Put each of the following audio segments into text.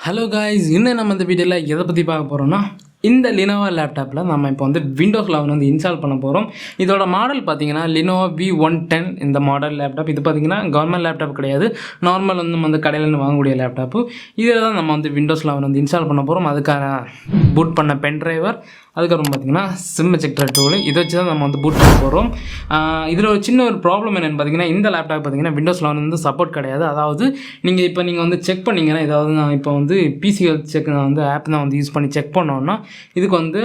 Hello guys, இன்னும் நம்ம இந்த வீடியோவில் எதை பற்றி பார்க்க போகிறோம்னா இந்த Lenovo லேப்டாப்பில் நம்ம இப்போ வந்து விண்டோஸ் 11 வந்து இன்ஸ்டால் பண்ண போகிறோம். இதோட மாடல் பார்த்தீங்கன்னா Lenovo V110 இந்த மாடல் லேப்டாப். இது பார்த்தீங்கன்னா கவர்மெண்ட் லேப்டாப் கிடையாது, நார்மல் வந்து நம்ம வந்து கடையில் வாங்கக்கூடிய லேப்டாப்பு. இதில் தான் நம்ம வந்து விண்டோஸ் 11 வந்து இன்ஸ்டால் பண்ண போகிறோம். அதுக்கான பூட் பண்ண பென் டிரைவர், அதுக்கப்புறம் பார்த்திங்கன்னா சிம் எஜெக்டர் டூல், இதை வச்சு தான் நம்ம வந்து பூட் பண்ண போகிறோம். இதில் ஒரு சின்ன ஒரு ப்ராப்ளம் என்னென்னு பார்த்தீங்கன்னா, இந்த லேப்டாப் பார்த்தீங்கன்னா விண்டோஸ் 11 வந்து சப்போர்ட் கிடையாது. அதாவது நீங்கள் வந்து செக் பண்ணிங்கன்னா, ஏதாவது நான் இப்போ வந்து பிசி ஹெல்த் செக் நான் வந்து ஆப் தான் வந்து யூஸ் பண்ணி செக் பண்ணோன்னா இதுக்கு வந்து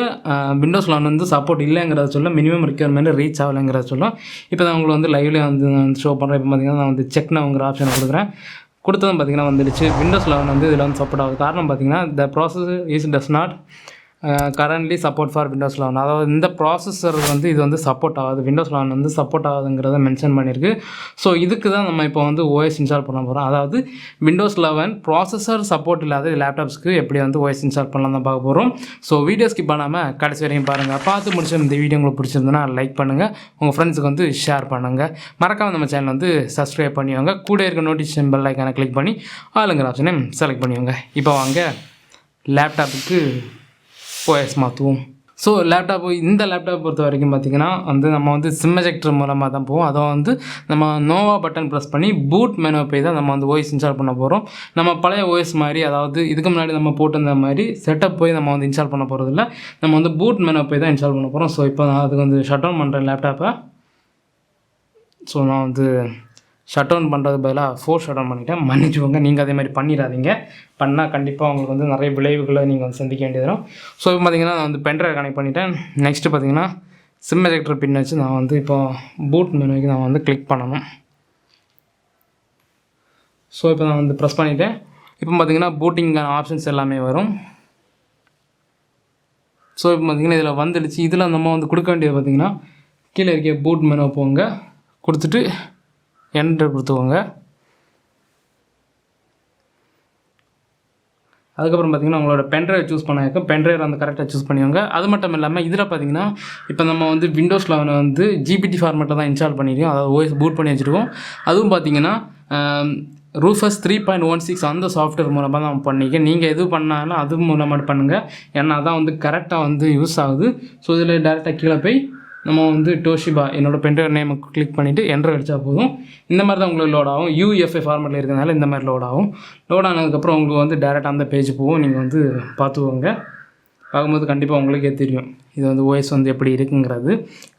விண்டோஸ் 11 வந்து சப்போர்ட் இல்லைங்கிறத சொல்ல, மினிமம் ரிக்யர்மெண்ட் ரீச் ஆகலைங்கிறத சொல்ல. இப்போ நான் உங்களுக்கு வந்து லைவ்லேயே வந்து நான் ஷோ பண்ணுறேன். இப்போ பார்த்தீங்கன்னா நான் வந்து செக் நவுங்கிற ஆப்ஷனை கொடுக்குறேன். கொடுத்ததும் பார்த்தீங்கன்னா வந்துடுச்சு விண்டோஸ் 11 வந்து இதில் வந்து சப்போர்ட் ஆகுது. காரணம் பார்த்தீங்கன்னா the process does not currently support for Windows 11. அதாவது இந்த ப்ராசஸர் வந்து இது வந்து சப்போர்ட் ஆகுது, விண்டோஸ் 11 வந்து சப்போர்ட் ஆகுதுங்கிறத மென்ஷன் பண்ணியிருக்கு. ஸோ இதுக்கு தான் நம்ம இப்போ வந்து ஓஎஸ் இன்ஸ்டால் பண்ண போகிறோம். அதாவது விண்டோஸ் 11 ப்ராசஸர் சப்போர்ட் இல்லாத லேப்டாப்ஸ்க்கு எப்படி வந்து ஓஎஸ் இன்ஸ்டால் பண்ணலாம் தான் பார்க்க போகிறோம். ஸோ வீடியோ ஸ்கிப் பண்ணாமல் கடைசி வரையும் பாருங்கள். பார்த்து முடிச்சு இந்த வீடியோ உங்களுக்கு பிடிச்சிருந்ததுன்னா லைக் பண்ணுங்கள், உங்கள் ஃப்ரெண்ட்ஸுக்கு வந்து ஷேர் பண்ணுங்கள். மறக்காமல் நம்ம சேனல் வந்து சப்ஸ்கிரைப் பண்ணிவாங்க. கூட இருக்க நோட்டிஃபிகேஷன் பெல் ஐக்கானை கிளிக் பண்ணி ஆளுங்கிற ஆப்ஷனை செலக்ட் பண்ணிவாங்க. இப்போ வாங்க லேப்டாப்புக்கு ஓஎஸ் மாற்றுவோம். ஸோ இந்த லேப்டாப் பொறுத்த வரைக்கும் பார்த்திங்கன்னா வந்து நம்ம வந்து சிம் எஜெக்டர் மூலமாக தான் போவோம். அதை வந்து நம்ம நோவா பட்டன் ப்ரெஸ் பண்ணி பூட் மெனுவை போய் தான் நம்ம வந்து ஓஎஸ் இன்ஸ்டால் பண்ண போகிறோம். நம்ம பழைய ஓஎஸ் மாதிரி, அதாவது இதுக்கு முன்னாடி நம்ம போட்டிருந்த மாதிரி செட்டப் போய் நம்ம வந்து இன்ஸ்டால் பண்ண போகிறதில்ல. நம்ம வந்து பூட் மெனுவை போய் தான் இன்ஸ்டால் பண்ண போகிறோம். ஸோ இப்போ நான் அதுக்கு வந்து ஷட் டவுன் பண்ணுறேன் லேப்டாப்பை. ஸோ நான் வந்து ஷட் டவுன் பண்ணுறது பதிலாக ஃபோர்ஸ் ஷட் டவுன் பண்ணிவிட்டேன். மன்னிச்சுக்கோங்க, நீங்கள் அதே மாதிரி பண்ணிடாதீங்க. பண்ணால் கண்டிப்பாக உங்களுக்கு வந்து நிறைய விளைவுகளை நீங்கள் வந்து சந்திக்க வேண்டியதும். ஸோ இப்போ பார்த்திங்கன்னா நான் வந்து பென்ட்ரைவ் கனெக்ட் பண்ணிவிட்டேன். நெக்ஸ்ட்டு பார்த்திங்கன்னா சிம் எஜெக்டர் பின் வச்சு நான் வந்து இப்போ பூட் மெனுக்கு நான் வந்து கிளிக் பண்ணணும். ஸோ இப்போ நான் வந்து ப்ரெஸ் பண்ணிவிட்டேன். இப்போ பார்த்திங்கன்னா பூட்டிங்கான ஆப்ஷன்ஸ் எல்லாமே வரும். ஸோ இப்போ பார்த்திங்கன்னா இதில் வந்துடுச்சு. இதில் நம்ம வந்து கொடுக்க வேண்டியது பார்த்திங்கன்னா கீழே இருக்க பூட் மெனுவை போங்க, கொடுத்துட்டு என்டர் கொடுத்துக்கோங்க. அதுக்கப்புறம் பார்த்திங்கன்னா உங்களோட பென்ட்ரைவ் சூஸ் பண்ணாக்க பென்ட்ரைவ் வந்து கரெக்டாக சூஸ் பண்ணிக்கோங்க. அது மட்டும் இல்லாமல் இதில் பார்த்திங்கன்னா இப்போ நம்ம வந்து விண்டோஸ் 11 வந்து ஜிபிடி ஃபார்மேட்டில் தான் இன்ஸ்டால் பண்ணியிருக்கோம், அதாவது ஓஎஸ் பூட் பண்ணி வச்சுருக்கோம். அதுவும் பார்த்திங்கன்னா ரூஃபஸ் 3.16 அந்த சாஃப்ட்வேர் மூலமாக தான் பண்ணிக்க. நீங்கள் எது பண்ணாலும் அது மூலமாக பண்ணுங்கள், ஏன்னா அதான் வந்து கரெக்டாக வந்து யூஸ் ஆகுது. ஸோ இதில் டேரெக்டாக கீழே போய் நம்ம வந்து டோஷிபா என்னோடய பென்ட்ரைவ் நேமை கிளிக் பண்ணிவிட்டு என்டர் அடித்தா போதும். இந்த மாதிரி தான் உங்களுக்கு லோட் ஆகும். யூஎஃப்ஐ ஃபார்மேட்டில் இருக்கிறதுனால இந்த மாதிரி லோட் ஆகும். லோட் ஆனதுக்கப்புறம் உங்களுக்கு வந்து டேரெக்டாக அந்த பேஜ் போகும். நீங்கள் வந்து பார்த்துக்கோங்க. பார்க்கும்போது கண்டிப்பாக உங்களுக்கே தெரியும் இது வந்து ஓஎஸ் வந்து எப்படி இருக்குங்கிறது,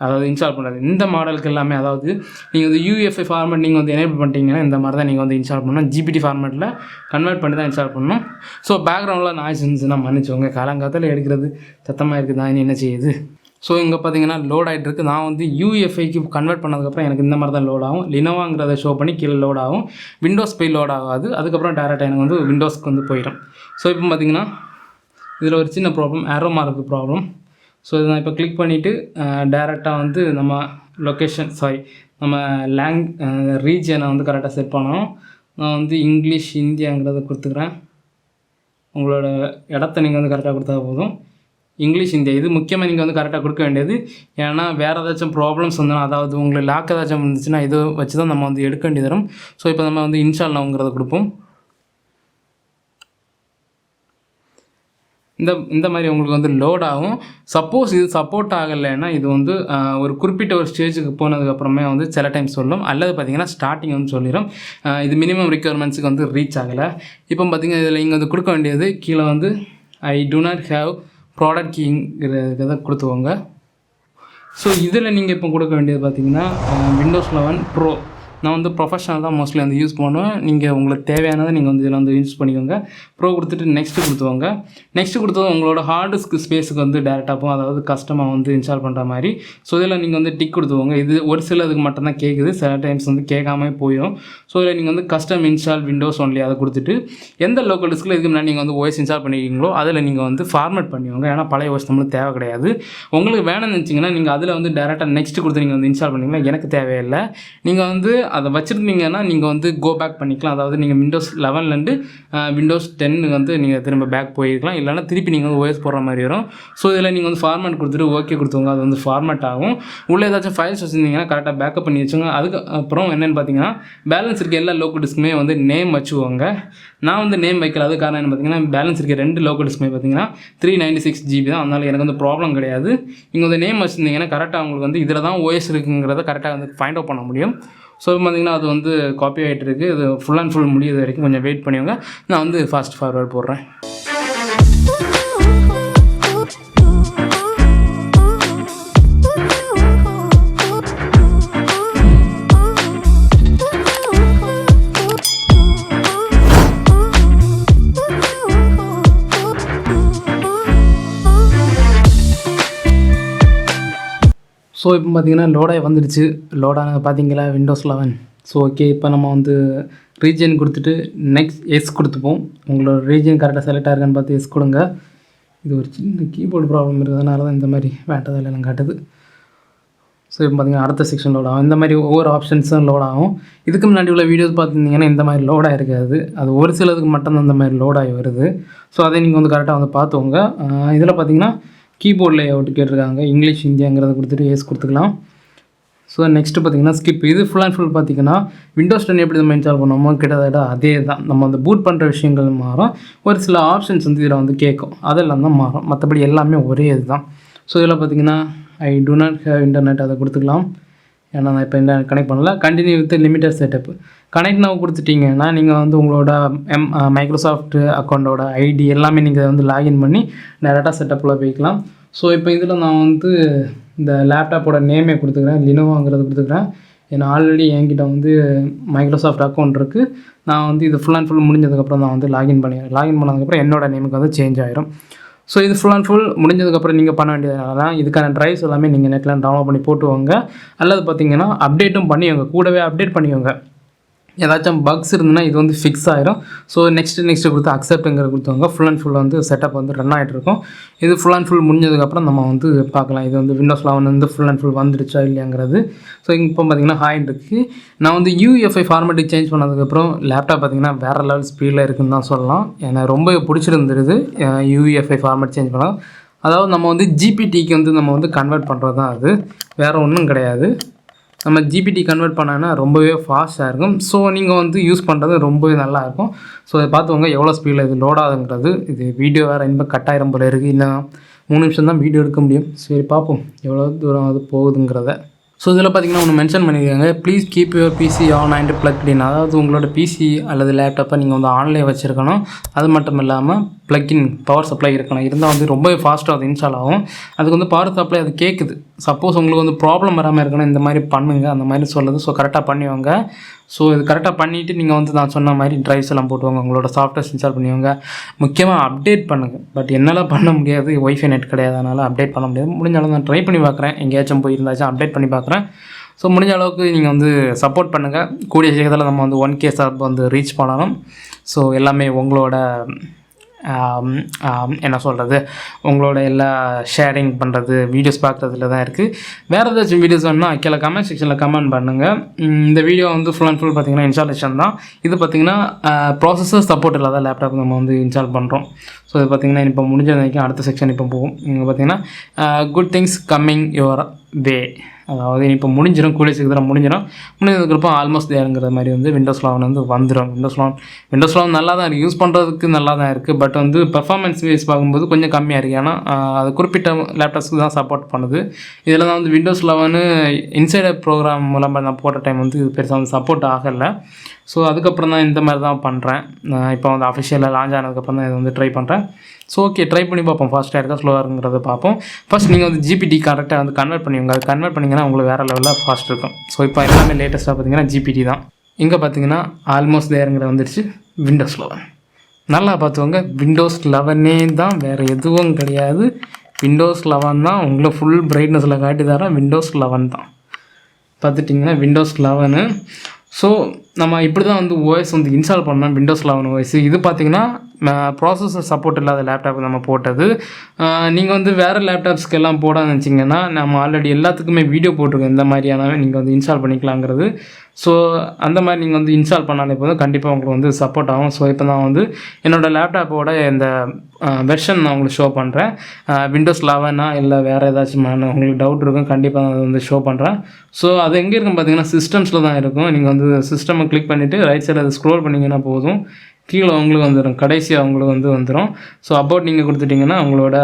அதாவது இன்ஸ்டால் பண்ணுறது. இந்த மாடலுக்கு எல்லாமே, அதாவது நீங்கள் வந்து யூஎஃப்ஐ ஃபார்மேட் நீங்கள் வந்து எனேபிள் பண்ணிட்டீங்கன்னா இந்த மாதிரி தான் நீங்கள் வந்து இன்ஸ்டால் பண்ணணும். ஜிபிடி ஃபார்மேட்டில் கன்வெர்ட் பண்ணி தான் இன்ஸ்டால் பண்ணணும். ஸோ பேக்ரவுண்டில் நாய்ஸ் இருந்துச்சுன்னா மன்னிச்சுக்கோங்க, காலங்காலத்தில் எடுக்கிறது சத்தமாக இருக்குது தான், என்ன செய்யுது. ஸோ இங்கே பார்த்தீங்கன்னா லோட் ஆகிட்டு இருக்குது. நான் வந்து யூஎஃப்ஐக்கு கன்வெர்ட் பண்ணதுக்கப்புறம் எனக்கு இந்த மாதிரி தான் லோட் ஆகும். லினோவாங்கிறத ஷோ பண்ணி கீழே லோட் ஆகும். விண்டோஸ் போய் லோட் ஆகாது. அதுக்கப்புறம் டேரெக்டாக எனக்கு வந்து விண்டோஸ்க்கு வந்து போயிடும். ஸோ இப்போ பார்த்திங்கன்னா இதில் ஒரு சின்ன problem, arrow mark problem. So இதை நான் இப்போ கிளிக் பண்ணிவிட்டு டேரெக்டாக வந்து நம்ம லொக்கேஷன் நம்ம ரீஜனை வந்து கரெக்டாக செட் பண்ணணும். நான் வந்து இங்கிலீஷ் இந்தியாங்கிறத கொடுத்துக்கிறேன். உங்களோட இடத்த நீங்கள் வந்து கரெக்டாக கொடுத்தா போதும். இங்கிலீஷ் இந்தியா இது முக்கியமாக நீங்கள் வந்து கரெக்டாக கொடுக்க வேண்டியது. ஏன்னா வேறு ஏதாச்சும் ப்ராப்ளம்ஸ் வந்தோன்னா, அதாவது உங்களுக்கு லாக் ஏதாச்சும் இருந்துச்சுன்னா இதை வச்சு தான் நம்ம வந்து எடுக்க வேண்டியது வரும். ஸோ இப்போ நம்ம வந்து இன்ஸ்டால் நவுங்கிறத கொடுப்போம். இந்த மாதிரி உங்களுக்கு வந்து லோட் ஆகும். சப்போஸ் இது சப்போர்ட் ஆகலைன்னா இது வந்து ஒரு குறிப்பிட்ட ஒரு ஸ்டேஜுக்கு போனதுக்கப்புறமே வந்து சில டைம் சொல்லும், அல்லது பார்த்திங்கன்னா ஸ்டார்டிங் வந்து சொல்லிடும் இது மினிமம் ரிக்யர்மெண்ட்ஸுக்கு வந்து ரீச் ஆகலை. இப்போ பார்த்திங்கன்னா இதில் இங்கே வந்து கொடுக்க வேண்டியது கீழே வந்து ஐ டு நாட் ஹேவ் ப்ராடக்ட் கீங்கிறத கொடுத்துக்கோங்க. ஸோ இதில் நீங்கள் இப்போ கொடுக்க வேண்டியது பார்த்திங்கன்னா விண்டோஸ் 11 ப்ரோ. நான் வந்து ப்ரொஃபஷனல் தான் மோஸ்ட்லி வந்து யூஸ் பண்ணுவேன். நீங்கள் உங்களுக்கு தேவையானதை நீங்கள் வந்து இதில் வந்து யூஸ் பண்ணிக்கோங்க. ப்ரோ கொடுத்துட்டு நெக்ஸ்ட்டு கொடுத்துவாங்க. நெக்ஸ்ட்டு கொடுத்தது உங்களோட ஹார்ட் டிஸ்க் ஸ்பேஸுக்கு வந்து டேரெக்டாக போகும், அதாவது கஸ்டமாக வந்து இன்ஸ்டால் பண்ணுற மாதிரி. ஸோ இதில் நீங்கள் வந்து டிக் கொடுத்துவோங்க. இது ஒரு சிலதுக்கு மட்டும்தான் கேட்குது, சில டைம்ஸ் வந்து கேட்காம போயிடும். ஸோ இதில் நீங்கள் வந்து கஸ்டம் இன்ஸ்டால் விண்டோஸ் ஒன்லி அதை கொடுத்துட்டு எந்த லோக்கல் டிஸ்கில் இதுக்கு முன்னாடி நீங்கள் வந்து ஓஎஸ் இன்ஸ்டால் பண்ணிக்கிறீங்களோ அதில் நீங்கள் வந்து ஃபார்மேட் பண்ணிக்கோங்க. ஏன்னா பழைய ஓஎஸ் நம்மளுக்கு தேவை கிடையாது. உங்களுக்கு வேணும்னு நினச்சிங்கன்னா நீங்கள் அதில் வந்து டேரெக்டாக நெக்ஸ்ட்டு கொடுத்து நீங்கள் வந்து இன்ஸ்டால் பண்ணிங்கன்னா எனக்கு தேவையில்லை. நீங்கள் வந்து அதை வச்சுருந்தீங்கன்னா நீங்கள் வந்து கோ பேக் பண்ணிக்கலாம். அதாவது நீங்கள் விண்டோஸ் 11லேருந்து விண்டோஸ் 10 வந்து நீங்கள் திரும்ப பேக் போயிருக்கலாம். இல்லைனா திருப்பி நீங்கள் வந்து ஓஎஸ் போடுற மாதிரி வரும். ஸோ இதில் நீங்கள் வந்து ஃபார்மேட் கொடுத்துட்டு ஓகே கொடுத்துங்க, அது வந்து ஃபார்மேட் ஆகும். உள்ளே ஏதாச்சும் ஃபைல்ஸ் வச்சுருந்தீங்கன்னா கரெக்டாக பேக்கப் பண்ணி வச்சுங்க. அதுக்கப்புறம் என்னென்னு பார்த்தீங்கன்னா பேலன்ஸ் இருக்க எல்லா லோக்கல் டிஸ்க்குமே வந்து நேம் வச்சுக்கோங்க. நான் வந்து நேம் வைக்கல. அது காரணம் என்ன பார்த்தீங்கன்னா பேலன்ஸ் இருக்க 2 லோக்கல் டிஸ்க்குமே பார்த்தீங்கன்னா 396 GB தான். அதனால் எனக்கு வந்து ப்ராப்ளம் கிடையாது. நீங்கள் வந்து நேம் வச்சுருந்தீங்கன்னா கரெக்டாக உங்களுக்கு வந்து இதில் தான் ஓஎஸ் இருக்குங்கிறத கரெக்டாக வந்து ஃபைண்ட் அவுட் பண்ண முடியும். ஸோ பார்த்தீங்கன்னா அது வந்து காப்பி ஆகிட்டு இருக்குது. இது ஃபுல் அண்ட் ஃபுல் முடியுது வரைக்கும் கொஞ்சம் வெயிட் பண்ணிவிங்க. நான் வந்து ஃபாஸ்ட் ஃபார்வர்ட் போடுறேன். ஸோ இப்போ பார்த்தீங்கன்னா லோடாக வந்துடுச்சு. லோடாக பார்த்தீங்களா விண்டோஸ் 11. ஸோ ஓகே, இப்போ நம்ம வந்து ரீஜன் கொடுத்துட்டு நெக்ஸ்ட் எஸ் கொடுத்துப்போம். உங்களோட ரீஜன் கரெக்டாக செலக்ட் ஆகிருக்கான்னு பார்த்து எஸ் கொடுங்க. இது ஒரு சின்ன கீபோர்டு ப்ராப்ளம் இருக்கிறதுனால தான் இந்த மாதிரி வேண்டதெல்லாம் காட்டுது. ஸோ இப்போ பார்த்தீங்கன்னா அடுத்த செக்ஷன் லோட் ஆகும். இந்த மாதிரி ஒவ்வொரு ஆப்ஷன்ஸும் லோட் ஆகும். இதுக்கு முன்னாடி உள்ள வீடியோஸ் பார்த்துருந்தீங்கன்னா இந்த மாதிரி லோடாக இருக்காது. அது ஒரு சிலதுக்கு மட்டும்தான் இந்த மாதிரி லோடாகி வருது. ஸோ அதை நீங்கள் வந்து கரெக்டாக வந்து பார்த்துவோங்க. இதில் பார்த்தீங்கன்னா கீபோர்ட் லேஅவுட் கேட்டிருக்காங்க. இங்கிலீஷ் ஹிந்திங்கிறத கொடுத்துட்டு எஸ் கொடுத்துக்கலாம். ஸோ நெக்ஸ்ட்டு பார்த்தீங்கன்னா ஸ்கிப். இது ஃபுல் அண்ட் ஃபுல் பார்த்தீங்கன்னா விண்டோஸ் 10 எப்படி நம்ம இன்ஸ்டால் பண்ணோமோ கிட்டத்தட்ட அதே தான். நம்ம வந்து பூட் பண்ணுற விஷயங்கள் மாறும். ஒரு சில ஆப்ஷன்ஸ் வந்து இதில் வந்து கேட்கும், அதெல்லாம் தான் மாறும். மற்றபடி எல்லாமே ஒரே இது தான். ஸோ இதில் பார்த்தீங்கன்னா ஐ டு நாட் ஹேவ் இன்டர்நெட் அதை கொடுத்துக்கலாம். ஏன்னா நான் இப்போ இன்டர்நெட் கனெக்ட் பண்ணல. Continue with limited setup. Connect நான் கொடுத்துட்டிங்கன்னா நீங்கள் வந்து உங்களோட மைக்ரோசாஃப்ட் அக்கௌண்ட்டோட ஐடி எல்லாமே நீங்கள் வந்து லாகின் பண்ணி டேரெக்டாக செட்டப்பில் போய்க்கலாம். ஸோ இப்போ இதில் நான் வந்து இந்த லேப்டாப்போட நேமே கொடுத்துக்கிறேன், லினோவோங்கிறது கொடுத்துக்கிறேன். ஏன்னா ஆல்ரெடி என்கிட்ட வந்து மைக்ரோசாஃப்ட் அக்கௌண்ட் இருக்குது. நான் வந்து இது ஃபுல் அண்ட் ஃபுல் முடிஞ்சதுக்கப்புறம் நான் வந்து லாகின் பண்ணதுக்கப்புறம் என்னோடய நேமுக்கு வந்து சேஞ்ச் ஆகிரும். ஸோ இது ஃபுல் அண்ட் ஃபுல் முடிஞ்சதுக்கப்புறம் நீங்கள் பண்ண வேண்டியதுனால தான் இதுக்கான ட்ரைவ்ஸ் எல்லாமே நீங்கள் நெட்டில் டவுன்லோட் பண்ணி போட்டுவாங்க. அல்லது பார்த்தீங்கன்னா அப்டேட்டும் பண்ணிவாங்க, கூடவே அப்டேட் பண்ணிவாங்க. ஏதாச்சும் பக்ஸ் இருந்ததுன்னா இது வந்து ஃபிக்ஸ் ஆகிரும். ஸோ நெக்ஸ்ட்டு கொடுத்து அக்செப்ட்டுங்கிற கொடுத்தவங்க ஃபுல் அண்ட் ஃபுல் வந்து செட்டப் வந்து ரன் ஆகிட்டு இருக்கும். இது ஃபுல் அண்ட் ஃபுல் முடிஞ்சதுக்கப்புறம் நம்ம வந்து பார்க்கலாம் இது வந்து விண்டோஸ் 11 வந்து ஃபுல் அண்ட் ஃபுல் வந்துடுச்சா இல்லையாங்கிறது. ஸோ இப்போ பார்த்தீங்கன்னா ஹாய் இருக்குது. நான் வந்து UEFI ஃபார்மேட்டுக்கு சேஞ்ச் பண்ணதுக்கப்புறம் லேப்டாப் பார்த்தீங்கன்னா வேறு லெவல் ஸ்பீடில் இருக்குதுன்னு தான் சொல்லலாம். எனக்கு ரொம்ப பிடிச்சிருந்துருது UEFI ஃபார்மேட் சேஞ்ச் பண்ணால். அதாவது நம்ம வந்து GPTக்கு வந்து நம்ம வந்து கன்வெர்ட் பண்ணுறது தான், அது வேறு ஒன்றும் கிடையாது. நம்ம GPT கன்வெர்ட் பண்ணோன்னா ரொம்பவே ஃபாஸ்ட்டாக இருக்கும். ஸோ நீங்கள் வந்து யூஸ் பண்ணுறது ரொம்பவே நல்லாயிருக்கும். ஸோ அதை பார்த்துவங்க எவ்வளோ ஸ்பீடில் இது லோட் ஆகுங்கிறது. இது வீடியோ வேறு இன்னும் கட்டாயிரம் போல இருக்குது. இன்னும் 3 நிமிஷம் தான் வீடியோ எடுக்க முடியும். சரி பார்ப்போம் எவ்வளோ தூரம் அது போகுதுங்கிறத. ஸோ இதில் பார்த்தீங்கன்னா ஒன்று மென்ஷன் பண்ணியிருக்காங்க, please keep your PC on and plugged in. அதாவது உங்களோட பிசி அல்லது லேப்டாப்பை நீங்கள் வந்து ஆன்லைன் வச்சுருக்கணும். அது மட்டும் இல்லாமல் ப்ளக்இன் பவர் சப்ளை இருக்கணும். இருந்தால் வந்து ரொம்பவே ஃபாஸ்ட்டாக அது இன்ஸ்டால் ஆகும். அதுக்கு வந்து பவர் சப்ளை அது கேட்குது. சப்போஸ் உங்களுக்கு வந்து ப்ராப்ளம் வராமல் இருக்கணும், இந்த மாதிரி பண்ணுங்கள் அந்த மாதிரி சொல்லுது. ஸோ கரெக்டாக பண்ணிவாங்க. ஸோ இது கரெக்டாக பண்ணிவிட்டு நீங்கள் வந்து நான் சொன்ன மாதிரி ட்ரைவ்ஸ் எல்லாம் போட்டுவாங்க, உங்களோட சாஃப்ட்வேர்ஸ் இன்ஸ்டால் பண்ணுவாங்க. முக்கியமாக அப்டேட் பண்ணுங்கள். பட் என்னால் பண்ண முடியாது, ஒய்ஃபை நெட் கிடையாது, அதனால் அப்டேட் பண்ண முடியாது. முடிஞ்ச அளவு நான் ட்ரை பண்ணி பார்க்குறேன், எங்கேயாச்சும் போயிருந்தாச்சும் அப்டேட் பண்ணி பார்க்குறேன். ஸோ முடிஞ்ச அளவுக்கு நீங்கள் வந்து சப்போர்ட் பண்ணுங்கள். கூடிய சீக்கிரத்தில் நம்ம வந்து 1K சப் வந்து ரீச் பண்ணணும். ஸோ எல்லாமே உங்களோட என்ன சொல்கிறது, உங்களோட எல்லா ஷேரிங் பண்ணுறது வீடியோஸ் பார்க்குறதுல தான் இருக்குது. வேறு ஏதாச்சும் வீடியோஸ் வேணுன்னா கீழே கமெண்ட் செக்ஷனில் கமெண்ட் பண்ணுங்கள். இந்த வீடியோ வந்து ஃபுல் அண்ட் ஃபுல் பார்த்திங்கன்னா இன்ஸ்டாலேஷன் தான். இது பார்த்திங்கன்னா ப்ராசஸர் சப்போர்ட் இல்லாத லேப்டாப் நம்ம வந்து இன்ஸ்டால் பண்ணுறோம். ஸோ இது பார்த்திங்கன்னா இப்போ முடிஞ்ச வரைக்கும் அடுத்த செக்ஷன் இப்போ போகும். இங்கே பார்த்திங்கன்னா good things coming your way. அதாவது இப்போ முடிஞ்சிடும், கூடிய சீக்கிரம் முடிஞ்சதுக்கப்புறம் ஆல்மோஸ்ட் தேருங்கிற மாதிரி வந்து விண்டோஸ் 11 வந்து வந்துடும். விண்டோஸ் 11 நல்லா தான் இருக்குது, யூஸ் பண்ணுறதுக்கு நல்லா தான் இருக்குது. பட் வந்து பர்ஃபார்மன்ஸ் வைஸ் பார்க்கும்போது கொஞ்சம் கம்மியாக இருக்குது. ஏன்னா அது குறிப்பிட்ட லேப்டாப்ஸ்க்கு தான் சப்போர்ட் பண்ணுது. இதில் தான் வந்து விண்டோஸ் 11 இன்சைடர் ப்ரோக்ராம் மூலமாக நான் போட்ட டைம் வந்து பெருசாக வந்து சப்போர்ட் ஆகலை. ஸோ அதுக்கப்புறம் தான் இந்த மாதிரி தான் பண்ணுறேன். இப்போ வந்து அஃபிஷியலாக லான்ச் ஆனதுக்கப்புறம் தான் இதை வந்து ட்ரை பண்ணுறேன். ஸோ ஓகே, ட்ரை பண்ணி பார்ப்போம், ஃபாஸ்ட்டாக இருக்கா ஸ்லோவாக இருக்குங்கிறத பார்ப்போம். ஃபஸ்ட் நீங்கள் வந்து GPT கரெக்டாக வந்து கன்வெர்ட் பண்ணுவீங்க. அது கன்வெர்ட் பண்ணிங்கன்னா உங்களுக்கு வேறு லெவலில் ஃபாஸ்ட் இருக்கும். ஸோ இப்போ எல்லாமே லேட்டஸ்ட்டாக பார்த்தீங்கன்னா GPT தான். இங்கே பார்த்தீங்கன்னா ஆல்மோஸ்ட் தேருங்கிற வந்துடுச்சு விண்டோஸ் 11. நல்லா பார்த்துக்கோங்க, விண்டோஸ் 11 தான், வேறு எதுவும் கிடையாது. விண்டோஸ் 11 தான். உங்களை ஃபுல் பிரைட்னஸில் காட்டி தரேன், விண்டோஸ் 11 தான். பார்த்துட்டிங்கன்னா விண்டோஸ் 11. ஸோ நம்ம இப்படி தான் வந்து ஓஎஸ் வந்து இன்ஸ்டால் பண்ணோம், விண்டோஸ் 11 ஓஎஸ். இது பார்த்திங்கன்னா ப்ராசஸர் சப்போர்ட் இல்லாத லேப்டாப் நம்ம போட்டது. நீங்கள் வந்து வேறு லேப்டாப்ஸ்க்கு எல்லாம் போட நினச்சிங்கன்னா நம்ம ஆல்ரெடி எல்லாத்துக்குமே வீடியோ போட்டிருக்கோம், இந்த மாதிரியான நீங்கள் வந்து இன்ஸ்டால் பண்ணிக்கலாங்கிறது. ஸோ அந்த மாதிரி நீங்கள் வந்து இன்ஸ்டால் பண்ணாலே போதும், கண்டிப்பாக உங்களுக்கு வந்து சப்போர்ட் ஆகும். ஸோ இப்போ நான் வந்து என்னோடய லேப்டாப்போட இந்த வெர்ஷன் நான் உங்களுக்கு ஷோ பண்ணுறேன். விண்டோஸ் 11 இல்லை வேறு ஏதாச்சும் உங்களுக்கு டவுட் இருக்கும், கண்டிப்பாக நான் அதை வந்து ஷோ பண்ணுறேன். ஸோ அது எங்கே இருக்குன்னு பார்த்தீங்கன்னா சிஸ்டம்ஸில் தான் இருக்கும். நீங்கள் வந்து சிஸ்டமை கிளிக் பண்ணிவிட்டு ரைட் சைடில் அதை ஸ்க்ரோல் பண்ணிங்கன்னா போதும், கீழே உங்களுக்கு வந்துடும், கடைசியாக உங்களுக்கு வந்து வந்துடும். ஸோ அபவுட் நீங்கள் கொடுத்துட்டிங்கன்னா உங்களோட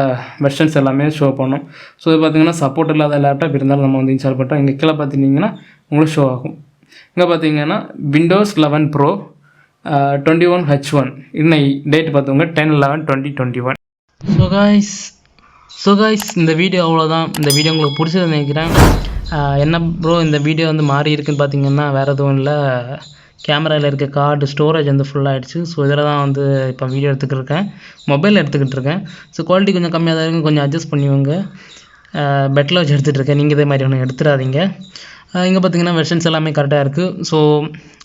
வெர்ஷன்ஸ் எல்லாமே ஷோ பண்ணும். ஸோ இது பார்த்திங்கன்னா சப்போர்ட் இல்லாத லேப்டாப் இருந்தாலும் நம்ம வந்து இன்ஸ்டால் பண்ணுறோம். இங்கே கீழே பார்த்துட்டிங்கன்னா உங்களுக்கு ஷோ ஆகும். இங்கே பார்த்தீங்கன்னா விண்டோஸ் 11 ப்ரோ 21H1 இன்னும் டேட் பார்த்தவங்க 10/11/2021. ஸோ காய்ஸ் இந்த வீடியோ அவ்வளோதான். இந்த வீடியோ உங்களுக்கு பிடிச்சது நினைக்கிறேன். என்ன ப்ரோ இந்த வீடியோ வந்து மாறி இருக்குன்னு பார்த்தீங்கன்னா வேறு எதுவும் இல்லை, கேமராவில் இருக்க கார்டு ஸ்டோரேஜ் வந்து ஃபுல்லாகிடுச்சு. ஸோ இதில் தான் வந்து இப்போ வீடியோ எடுத்துக்கிட்டு இருக்கேன், மொபைலில் எடுத்துக்கிட்டு இருக்கேன். ஸோ குவாலிட்டி கொஞ்சம் கம்மியாக தான் இருக்கும், கொஞ்சம் அட்ஜஸ்ட் பண்ணிவிங்க. பெட்டில் வச்சு எடுத்துகிட்டு இருக்கேன், நீங்கள் இதே மாதிரி ஒன்று எடுத்துடாதீங்க. இங்கே பார்த்தீங்கன்னா வெர்ஷன்ஸ் எல்லாமே கரெக்டாக இருக்குது. ஸோ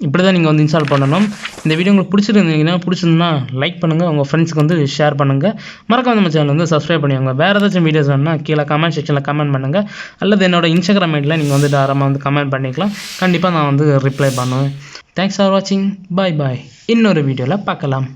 இப்படி தான் நீங்கள் வந்து இன்ஸ்டால் பண்ணணும். இந்த வீடியோ உங்களுக்கு பிடிச்சிருந்தா லைக் பண்ணுங்கள், உங்கள் ஃப்ரெண்ட்ஸுக்கு வந்து ஷேர் பண்ணுங்கள். மறக்காம நம்ம சேனல் வந்து சப்ஸ்கிரைப் பண்ணிவாங்க. வேறு ஏதாச்சும் வீடியோஸ் வேணுன்னா கீழே கமெண்ட் செக்ஷனில் கமெண்ட் பண்ணுங்கள், அல்லது என்னோடய இன்ஸ்டாகிராம் ஐடியில் நீங்கள் வந்து தாராளமாக வந்து கமெண்ட் பண்ணிக்கலாம். கண்டிப்பாக நான் வந்து ரிப்ளை பண்ணுவேன். தேங்க்ஸ் ஃபார் வாட்சிங். பாய். இன்னொரு வீடியோவில் பார்க்கலாம்.